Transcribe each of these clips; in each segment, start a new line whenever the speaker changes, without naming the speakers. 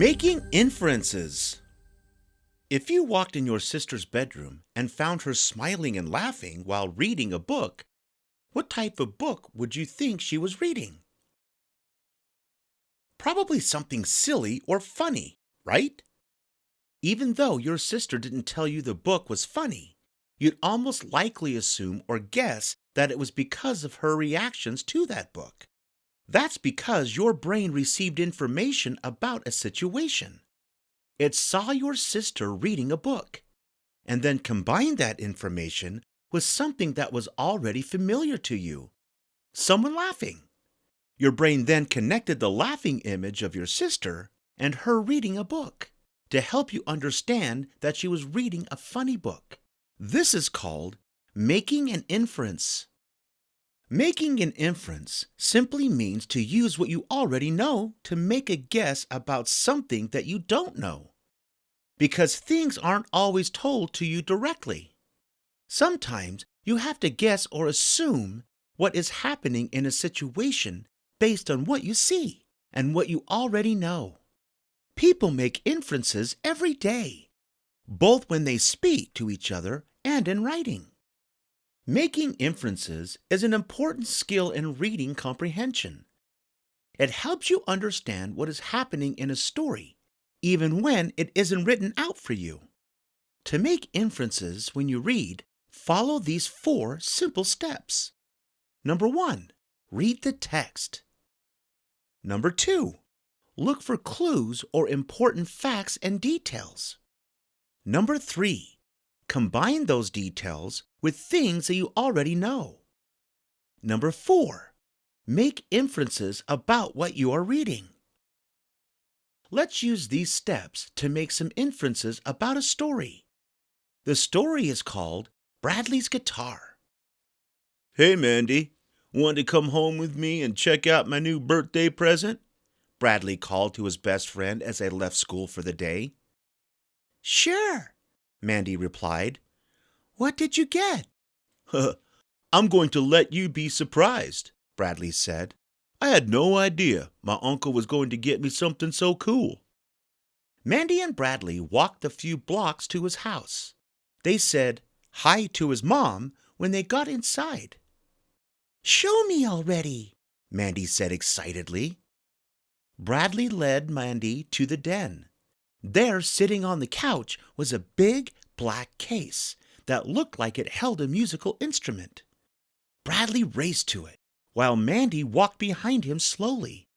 Making inferences. If you walked in your sister's bedroom and found her smiling and laughing while reading a book, what type of book would you think she was reading? Probably something silly or funny, right? Even though your sister didn't tell you the book was funny, you'd almost likely assume or guess that it was because of her reactions to that book. That's because your brain received information about a situation. It saw your sister reading a book, and then combined that information with something that was already familiar to you, someone laughing. Your brain then connected the laughing image of your sister and her reading a book to help you understand that she was reading a funny book. This is called making an inference. Making an inference simply means to use what you already know to make a guess about something that you don't know. Because things aren't always told to you directly. Sometimes you have to guess or assume what is happening in a situation based on what you see and what you already know. People make inferences every day, both when they speak to each other and in writing. Making inferences is an important skill in reading comprehension. It helps you understand what is happening in a story, even when it isn't written out for you. To make inferences when you read, follow these 4 simple steps. Number 1, read the text. Number 2, look for clues or important facts and details. Number 3, combine those details with things that you already know. Number 4, make inferences about what you are reading. Let's use these steps to make some inferences about a story. The story is called Bradley's Guitar.
Hey, Mandy, want to come home with me and check out my new birthday present?
Bradley called to his best friend as they left school for the day.
Sure,
Mandy replied. What did you get?
I'm going to let you be surprised, Bradley said. I had no idea my uncle was going to get me something so cool.
Mandy and Bradley walked a few blocks to his house. They said hi to his mom when they got inside.
Show me already,
Mandy said excitedly. Bradley led Mandy to the den. There, sitting on the couch, was a big black case that looked like it held a musical instrument. Bradley raced to it, while Mandy walked behind him slowly.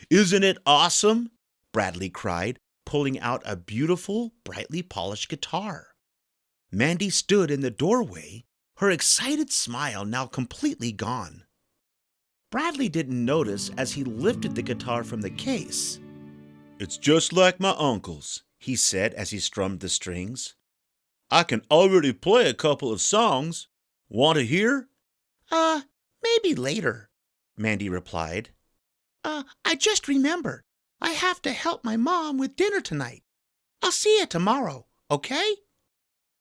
Isn't it awesome?
Bradley cried, pulling out a beautiful, brightly polished guitar. Mandy stood in the doorway, her excited smile now completely gone. Bradley didn't notice as he lifted the guitar from the case.
It's just like my uncle's, he said as he strummed the strings. I can already play a couple of songs. Want to hear?
Maybe later,
Mandy replied.
I just remembered. I have to help my mom with dinner tonight. I'll see you tomorrow, okay?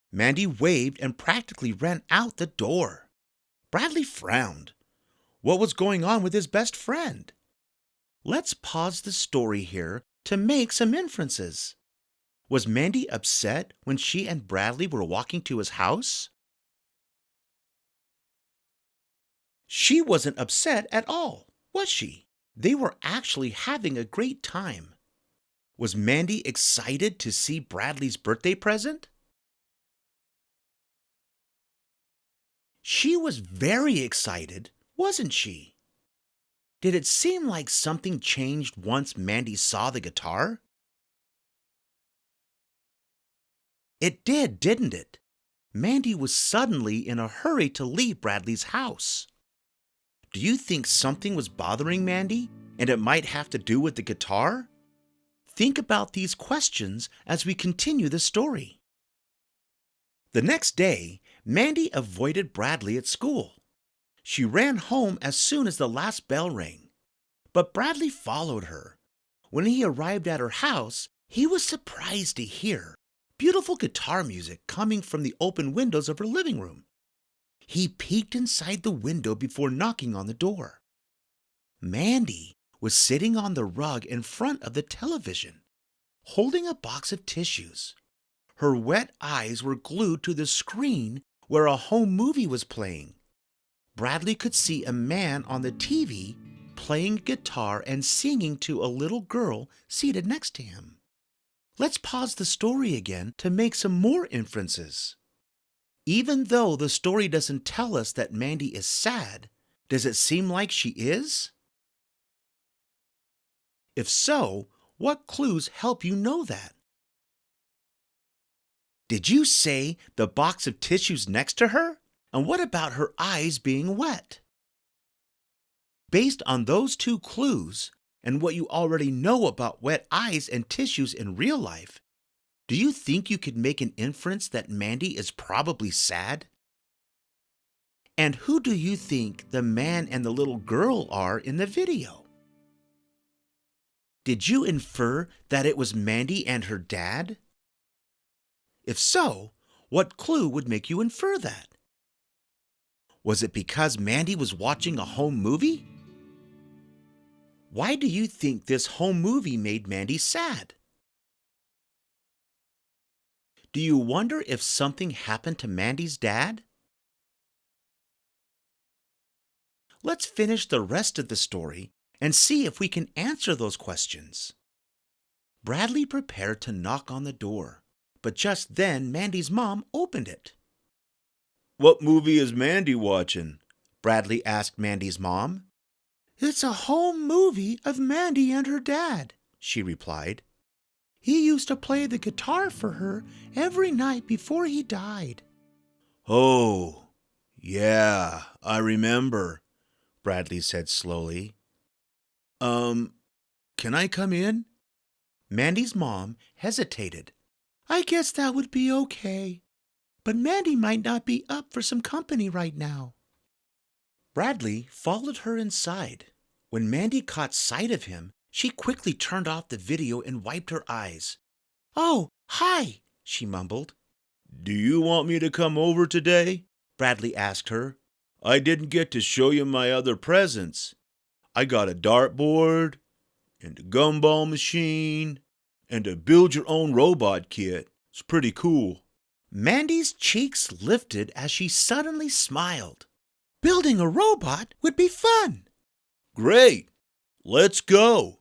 Mandy waved and practically ran out the door. Bradley frowned. What was going on with his best friend? Let's pause the story here to make some inferences. Was Mandy upset when she and Bradley were walking to his house? She wasn't upset at all, was she? They were actually having a great time. Was Mandy excited to see Bradley's birthday present? She was very excited, wasn't she? Did it seem like something changed once Mandy saw the guitar? It did, didn't it? Mandy was suddenly in a hurry to leave Bradley's house. Do you think something was bothering Mandy, and it might have to do with the guitar? Think about these questions as we continue the story. The next day, Mandy avoided Bradley at school. She ran home as soon as the last bell rang. But Bradley followed her. When he arrived at her house, he was surprised to hear beautiful guitar music coming from the open windows of her living room. He peeked inside the window before knocking on the door. Mandy was sitting on the rug in front of the television, holding a box of tissues. Her wet eyes were glued to the screen where a home movie was playing. Bradley could see a man on the TV playing guitar and singing to a little girl seated next to him. Let's pause the story again to make some more inferences. Even though the story doesn't tell us that Mandy is sad, does it seem like she is? If so, what clues help you know that? Did you say the box of tissues next to her? And what about her eyes being wet? Based on those two clues and what you already know about wet eyes and tissues in real life, do you think you could make an inference that Mandy is probably sad? And who do you think the man and the little girl are in the video? Did you infer that it was Mandy and her dad? If so, what clue would make you infer that? Was it because Mandy was watching a home movie? Why do you think this home movie made Mandy sad? Do you wonder if something happened to Mandy's dad? Let's finish the rest of the story and see if we can answer those questions. Bradley prepared to knock on the door, but just then Mandy's mom opened it.
What movie is Mandy watching?
Bradley asked Mandy's mom.
It's a home movie of Mandy and her dad, she replied. He used to play the guitar for her every night before he died.
Oh, yeah, I remember, Bradley said slowly. Can I come in?
Mandy's mom hesitated.
I guess that would be okay, but Mandy might not be up for some company right now.
Bradley followed her inside. When Mandy caught sight of him, she quickly turned off the video and wiped her eyes.
Oh, hi,
she mumbled.
Do you want me to come over today?
Bradley asked her.
I didn't get to show you my other presents. I got a dartboard, and a gumball machine, and a build-your-own robot kit. It's pretty cool.
Mandy's cheeks lifted as she suddenly smiled.
Building a robot would be fun.
Great! Let's go!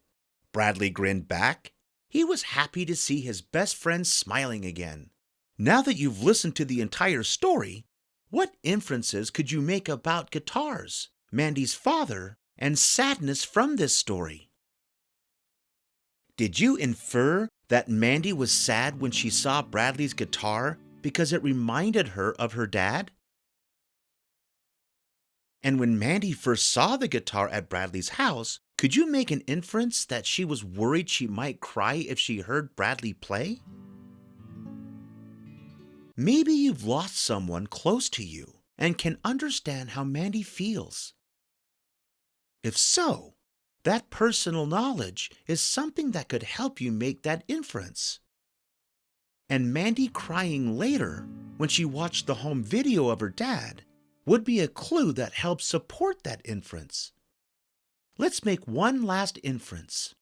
Bradley grinned back. He was happy to see his best friend smiling again. Now that you've listened to the entire story, what inferences could you make about guitars, Mandy's father, and sadness from this story? Did you infer that Mandy was sad when she saw Bradley's guitar because it reminded her of her dad? And when Mandy first saw the guitar at Bradley's house, could you make an inference that she was worried she might cry if she heard Bradley play? Maybe you've lost someone close to you and can understand how Mandy feels. If so, that personal knowledge is something that could help you make that inference. And Mandy crying later when she watched the home video of her dad would be a clue that helps support that inference. Let's make one last inference.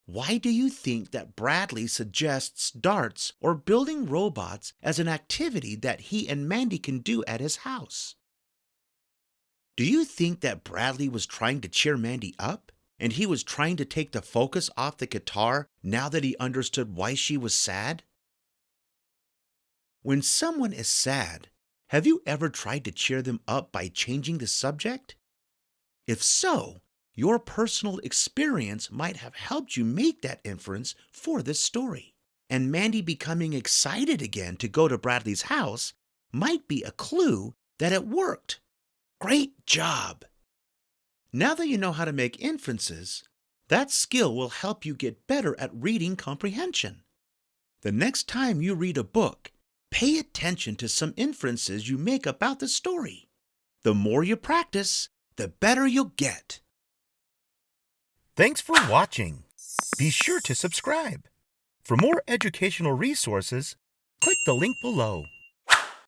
Why do you think that Bradley suggests darts or building robots as an activity that he and Mandy can do at his house? Do you think that Bradley was trying to cheer Mandy up, and he was trying to take the focus off the guitar now that he understood why she was sad? When someone is sad, have you ever tried to cheer them up by changing the subject? If so, your personal experience might have helped you make that inference for this story. And Mandy becoming excited again to go to Bradley's house might be a clue that it worked. Great job! Now that you know how to make inferences, that skill will help you get better at reading comprehension. The next time you read a book, pay attention to some inferences you make about the story. The more you practice, the better you'll get. Thanks for watching. Be sure to subscribe. For more educational resources, click the link below.